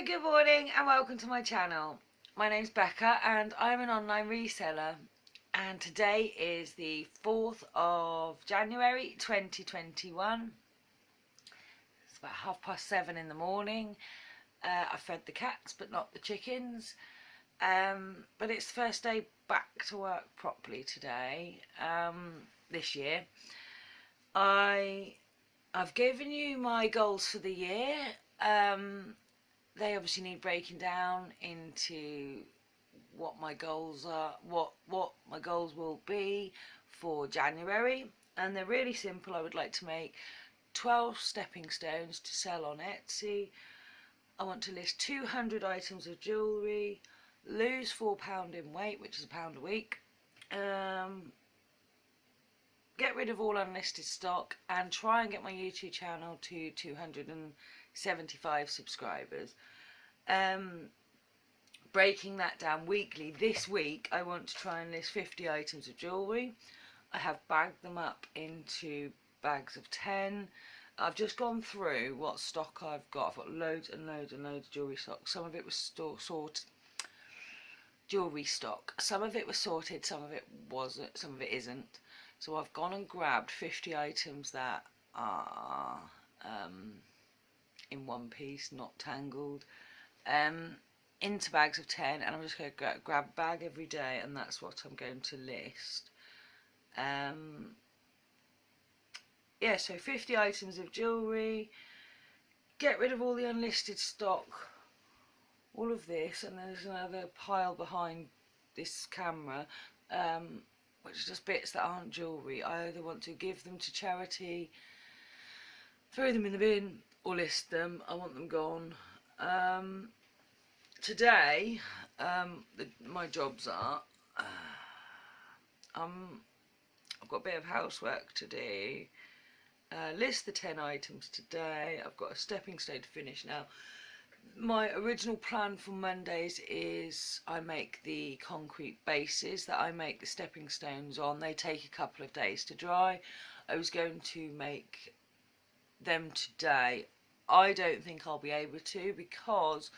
Hi, good morning and welcome to my channel. My name's Becca and I'm an online reseller, and today is the 4th of January 2021. It's about 7:30 in the morning. I fed the cats but not the chickens, but it's the first day back to work properly today, this year. I've given you my goals for the year. They obviously need breaking down into what my goals are, what my goals will be for January, and they're really simple. I would like to make 12 stepping stones to sell on Etsy. I want to list 200 items of jewellery, lose £4 in weight, which is £1 a week, get rid of all unlisted stock, and try and get my YouTube channel to 275 subscribers. Breaking that down weekly, this week I want to try and list 50 items of jewellery. I have bagged them up into bags of 10. I've just gone through what stock I've got. I've got loads and loads and loads of jewellery stock. Some of it was sorted. Jewellery stock. Some of it was sorted, some of it wasn't, some of it isn't. So I've gone and grabbed 50 items that are in one piece, not tangled, into bags of 10, and I'm just going to grab a bag every day, and that's what I'm going to list. Yeah, so 50 items of jewellery, get rid of all the unlisted stock, all of this, and there's another pile behind this camera, which is just bits that aren't jewellery. I either want to give them to charity, throw them in the bin, or list them. I want them gone. Today, my jobs are, I've got a bit of housework to do. List the 10 items today. I've got a stepping stone to finish now. My original plan for Mondays is I make the concrete bases that I make the stepping stones on. They take a couple of days to dry. I was going to make them today. I don't think I'll be able to, because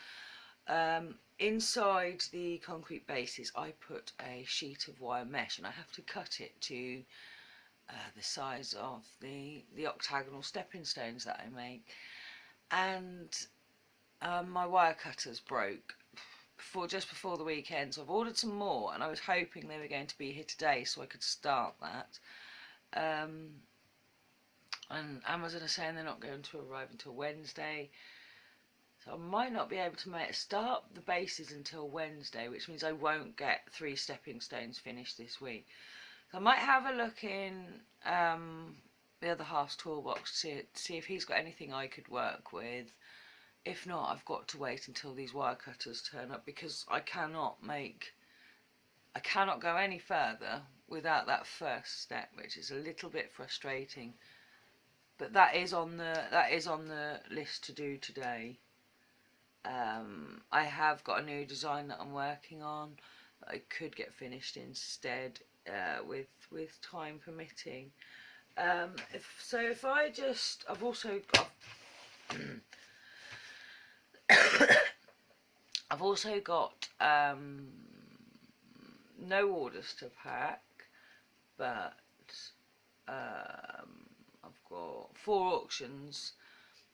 inside the concrete bases I put a sheet of wire mesh, and I have to cut it to the size of the octagonal stepping stones that I make, and my wire cutters broke just before the weekend, so I've ordered some more, and I was hoping they were going to be here today so I could start that. And Amazon are saying they're not going to arrive until Wednesday, so I might not be able to start the bases until Wednesday, which means I won't get 3 stepping stones finished this week. So I might have a look in the other half's toolbox to see if he's got anything I could work with. If not, I've got to wait until these wire cutters turn up, because I cannot go any further without that first step, which is a little bit frustrating. But that is on the list to do today. I have got a new design that I'm working on that I could get finished instead, with time permitting. I've also got I've also got no orders to pack, but I've got 4 auctions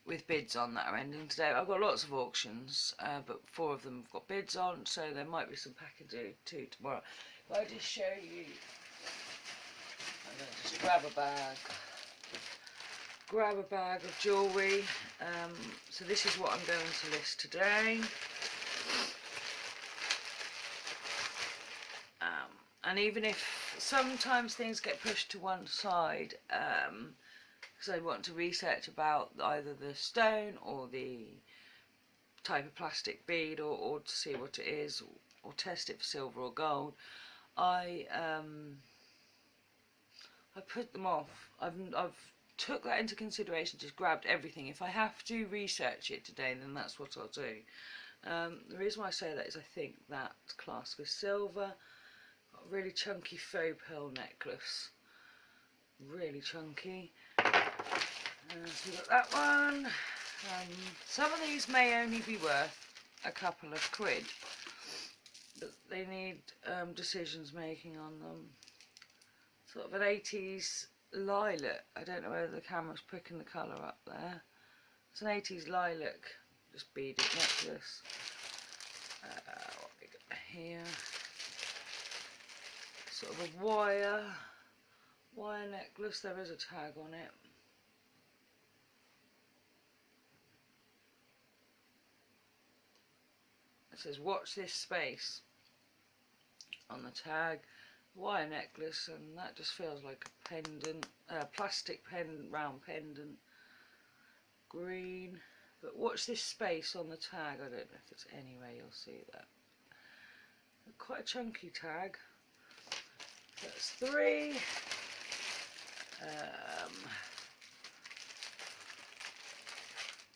with bids on that are ending today. I've got lots of auctions, but 4 of them have got bids on, so there might be some packing to do too tomorrow. If I just show you, I'm going to just grab a bag of jewellery. So this is what I'm going to list today. And even if sometimes things get pushed to one side, because I want to research about either the stone or the type of plastic bead, or to see what it is, or test it for silver or gold, I put them off. I've took that into consideration, just grabbed everything. If I have to research it today, then that's what I'll do. The reason why I say that is I think that clasp is silver. Got a really chunky faux pearl necklace, really chunky. So we've got that one. Some of these may only be worth a couple of quid, but they need decisions making on them. Sort of an 80s lilac. I don't know whether the camera's picking the colour up there. It's an 80s lilac, just beaded necklace. What we got here? Sort of a wire necklace. There is a tag on it. It says "Watch this space" on the tag. Wire necklace, and that just feels like a pendant, plastic pendant, round pendant, green. But watch this space on the tag. I don't know if there's any way you'll see that. Quite a chunky tag. That's 3.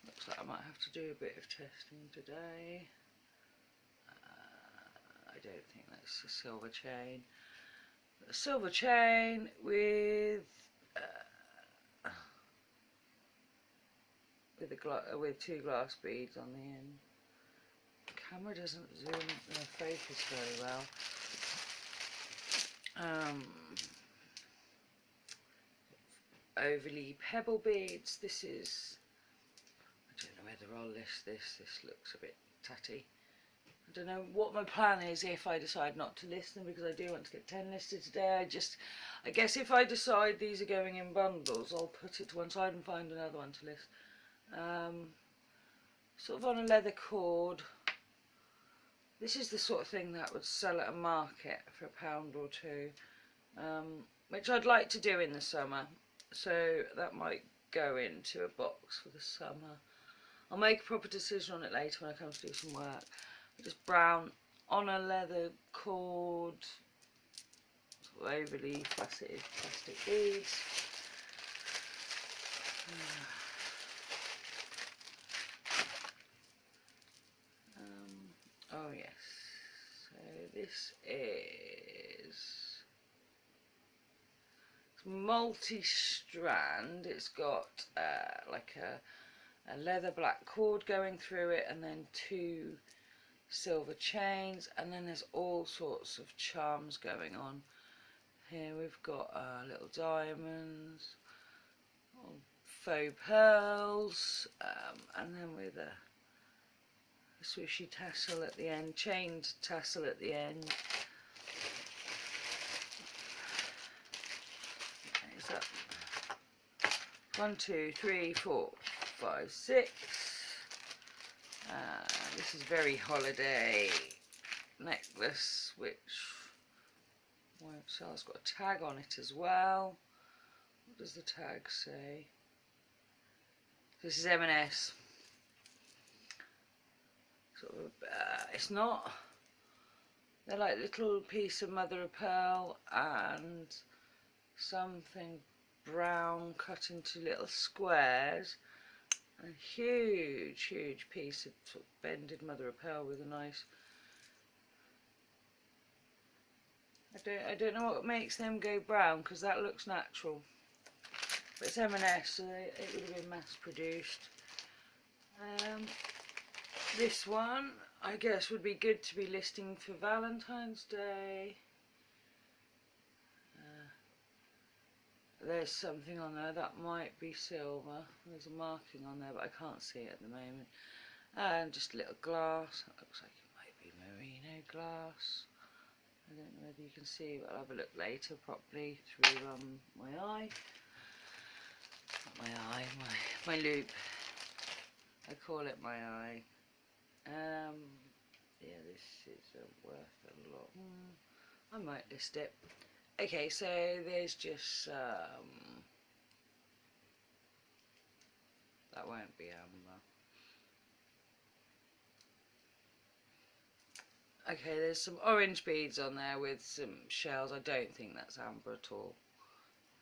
Looks like I might have to do a bit of testing today. I don't think that's a silver chain. A silver chain with with 2 glass beads on the end. The camera doesn't zoom focus very well. Overly pebble beads. This is, I don't know whether I'll list this. This looks a bit tatty. I don't know what my plan is if I decide not to list them, because I do want to get 10 listed today. I guess if I decide these are going in bundles, I'll put it to one side and find another one to list. Sort of on a leather cord. This is the sort of thing that would sell at a market for £1 or 2, which I'd like to do in the summer. So that might go into a box for the summer. I'll make a proper decision on it later when I come to do some work. Just brown on a leather cord, sort of overly faceted plastic beads. Oh yes, so this is multi-strand. It's got like a leather black cord going through it, and then 2 silver chains, and then there's all sorts of charms going on. Here we've got little diamonds, faux pearls, and then with a swooshy tassel at the end, chained tassel at the end. Is that 1, 2, 3, 4, 5, 6? This is very holiday necklace, which won't sell. It's got a tag on it as well. What does the tag say? This is M&S. Sort of, it's not. They're like little piece of mother of pearl and something brown cut into little squares. A huge piece of sort of bended mother of pearl with a nice. I don't know what makes them go brown, because that looks natural. But it's M&S, so it would have been mass produced. This one, I guess, would be good to be listing for Valentine's Day. There's something on there that might be silver. There's a marking on there, but I can't see it at the moment. And just a little glass. That looks like it might be merino glass. I don't know whether you can see, but I'll have a look later properly through my eye. Not my eye, my loop. I call it my eye. Yeah, this is worth a lot. I might list it. Okay, so there's just that won't be amber. Okay, there's some orange beads on there with some shells. I don't think that's amber at all,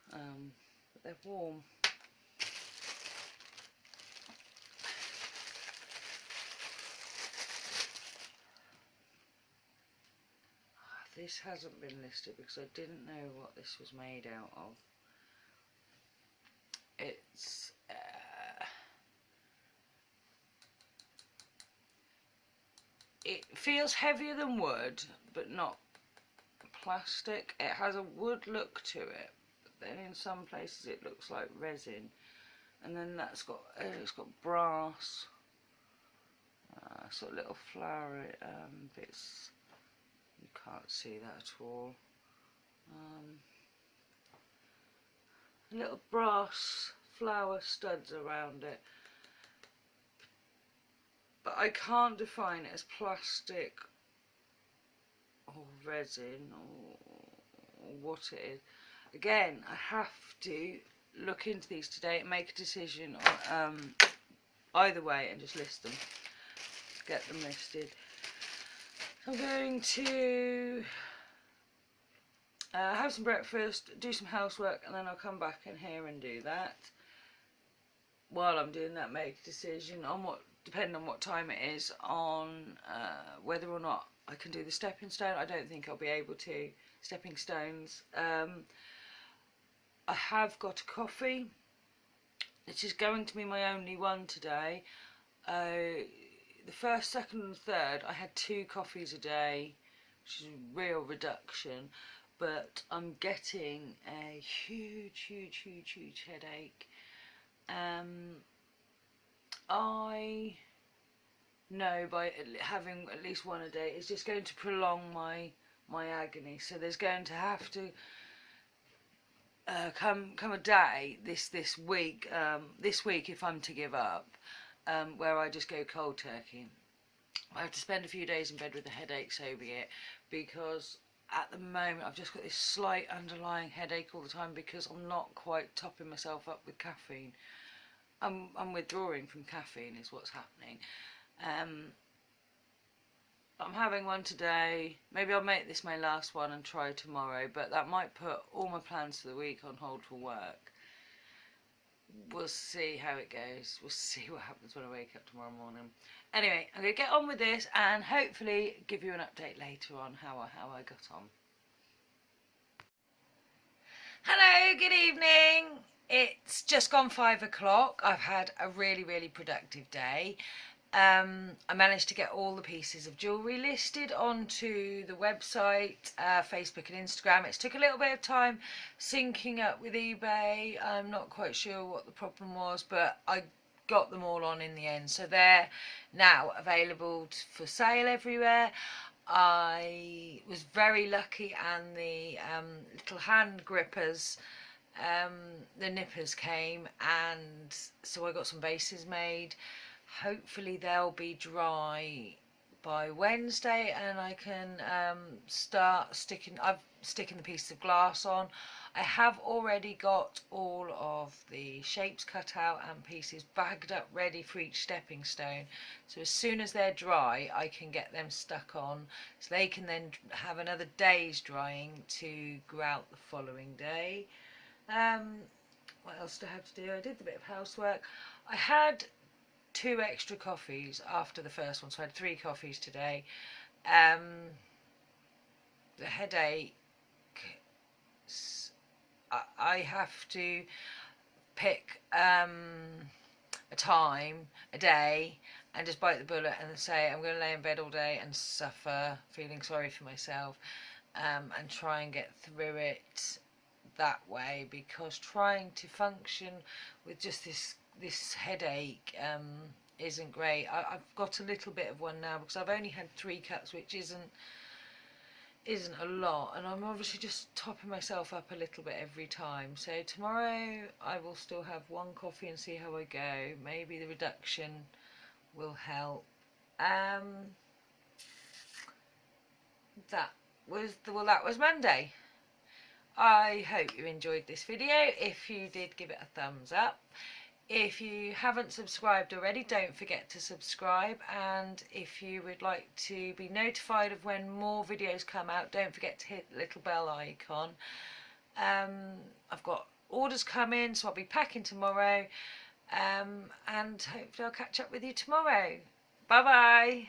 but they're warm. This hasn't been listed because I didn't know what this was made out of. It's it feels heavier than wood, but not plastic. It has a wood look to it, but then in some places it looks like resin. And then that's got it's got brass, sort of little flowery bits. You can't see that at all. Little brass flower studs around it, but I can't define it as plastic or resin or what it is. Again, I have to look into these today and make a decision on either way and just list them, get them listed. I'm going to have some breakfast, do some housework, and then I'll come back in here and do that. While I'm doing that, make a decision on what, depending on what time it is, on whether or not I can do the stepping stone. I don't think I'll be able to. Stepping stones. I have got a coffee. It is going to be my only one today. The first, second and third, I had 2 coffees a day, which is a real reduction. But I'm getting a huge headache. I know by having at least one a day is just going to prolong my agony. So there's going to have to come a day this week if I'm to give up, where I just go cold turkey. I have to spend a few days in bed with a headache, so be it, because at the moment I've just got this slight underlying headache all the time because I'm not quite topping myself up with caffeine. I'm withdrawing from caffeine is what's happening. I'm having one today. Maybe I'll make this my last one and try tomorrow, but that might put all my plans for the week on hold for work. We'll see how it goes. We'll see what happens when I wake up tomorrow morning. Anyway, I'm going to get on with this and hopefully give you an update later on how I got on. Hello, good evening. It's just gone 5 o'clock. I've had a really productive day. I managed to get all the pieces of jewellery listed onto the website, Facebook and Instagram. It took a little bit of time syncing up with eBay. I'm not quite sure what the problem was, but I got them all on in the end. So they're now available for sale everywhere. I was very lucky and the little hand grippers, the nippers came, and so I got some bases made. Hopefully they'll be dry by Wednesday and I can start sticking the pieces of glass on. I have already got all of the shapes cut out and pieces bagged up ready for each stepping stone, so as soon as they're dry I can get them stuck on, so they can then have another day's drying to go out the following day. What else do I have to do? I did a bit of housework. I had 2 extra coffees after the first one, so I had 3 coffees today. The headache, I have to pick a time, a day, and just bite the bullet and say I'm going to lay in bed all day and suffer, feeling sorry for myself, and try and get through it that way, because trying to function with just this headache isn't great. I've got a little bit of one now because I've only had 3 cups, which isn't a lot, and I'm obviously just topping myself up a little bit every time. So tomorrow I will still have 1 coffee and see how I go. Maybe the reduction will help. That was Monday. I hope you enjoyed this video. If you did, give it a thumbs up. If you haven't subscribed already, don't forget to subscribe, and if you would like to be notified of when more videos come out, don't forget to hit the little bell icon. I've got orders coming, so I'll be packing tomorrow, and hopefully I'll catch up with you tomorrow. Bye bye.